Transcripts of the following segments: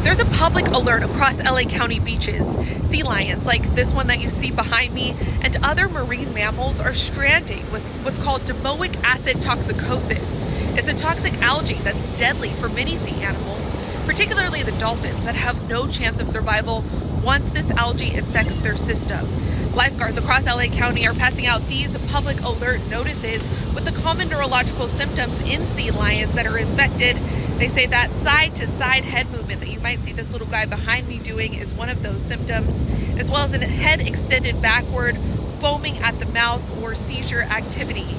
There's a public alert across LA County beaches. Sea lions, like this one that you see behind me, and other marine mammals are stranding with what's called domoic acid toxicosis. It's a toxic algae that's deadly for many sea animals, particularly the dolphins that have no chance of survival once this algae infects their system. Lifeguards across LA County are passing out these public alert notices with the common neurological symptoms in sea lions that are infected. They say that side-to-side head movement that you might see this little guy behind me doing is one of those symptoms, as well as a head extended backward, foaming at the mouth, or seizure activity.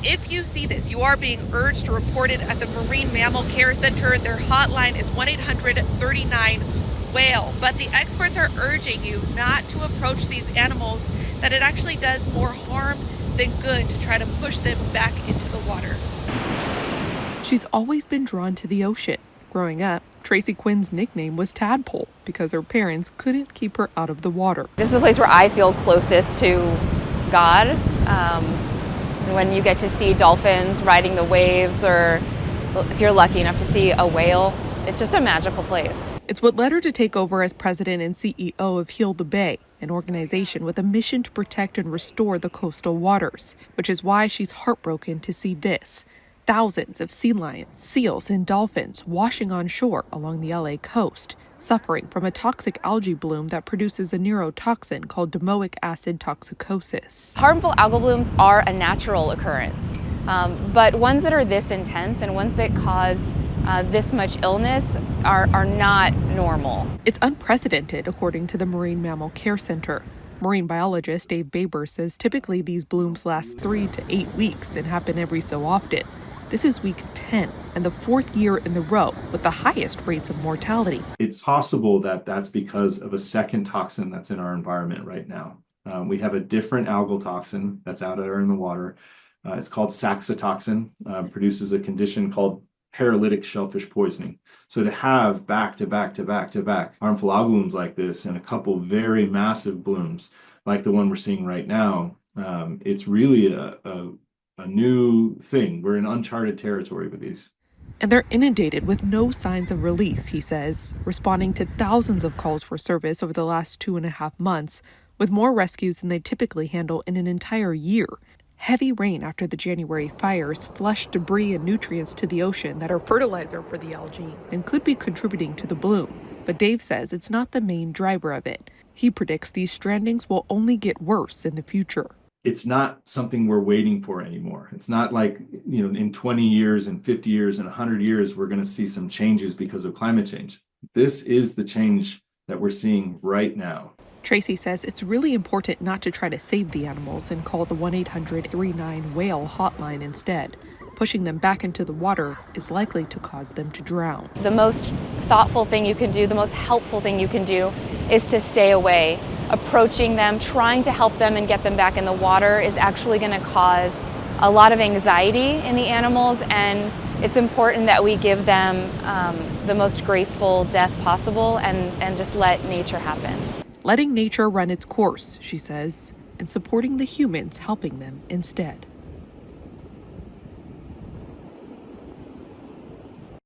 If you see this, you are being urged to report it at the Marine Mammal Care Center. Their hotline is 1-800-39-WHALE. But the experts are urging you not to approach these animals, that it actually does more harm than good to try to push them back into the water. She's always been drawn to the ocean. Growing up, Tracy Quinn's nickname was Tadpole because her parents couldn't keep her out of the water. This is the place where I feel closest to God. When you get to see dolphins riding the waves, or if you're lucky enough to see a whale, it's just a magical place. It's what led her to take over as president and CEO of Heal the Bay, an organization with a mission to protect and restore the coastal waters, which is why she's heartbroken to see this. Thousands of sea lions, seals, and dolphins washing on shore along the LA coast, suffering from a toxic algae bloom that produces a neurotoxin called domoic acid toxicosis. Harmful algal blooms are a natural occurrence, but ones that are this intense and ones that cause this much illness are not normal. It's unprecedented, according to the Marine Mammal Care Center. Marine biologist Dave Baber says typically these blooms last 3 to 8 weeks and happen every so often. This is week 10 and the 4th year in the row with the highest rates of mortality. It's possible that that's because of a second toxin that's in our environment right now. We have a different algal toxin that's out there in the water. It's called saxitoxin, produces a condition called paralytic shellfish poisoning. So to have back to back harmful algal blooms like this and a couple very massive blooms like the one we're seeing right now, it's really a new thing. We're in uncharted territory with these. And they're inundated with no signs of relief, he says, responding to thousands of calls for service over the last 2.5 months, with more rescues than they typically handle in an entire year. Heavy rain after the January fires flushed debris and nutrients to the ocean that are fertilizer for the algae and could be contributing to the bloom. But Dave says it's not the main driver of it. He predicts these strandings will only get worse in the future. It's not something we're waiting for anymore. It's not like, in 20 years and 50 years and 100 years, we're going to see some changes because of climate change. This is the change that we're seeing right now. Tracy says it's really important not to try to save the animals and call the 1-800-39-WHALE hotline instead. Pushing them back into the water is likely to cause them to drown. The most thoughtful thing you can do, the most helpful thing you can do is to stay away. Approaching them, trying to help them and get them back in the water is actually going to cause a lot of anxiety in the animals, and it's important that we give them the most graceful death possible and just let nature happen. Letting nature run its course, she says, and supporting the humans helping them instead.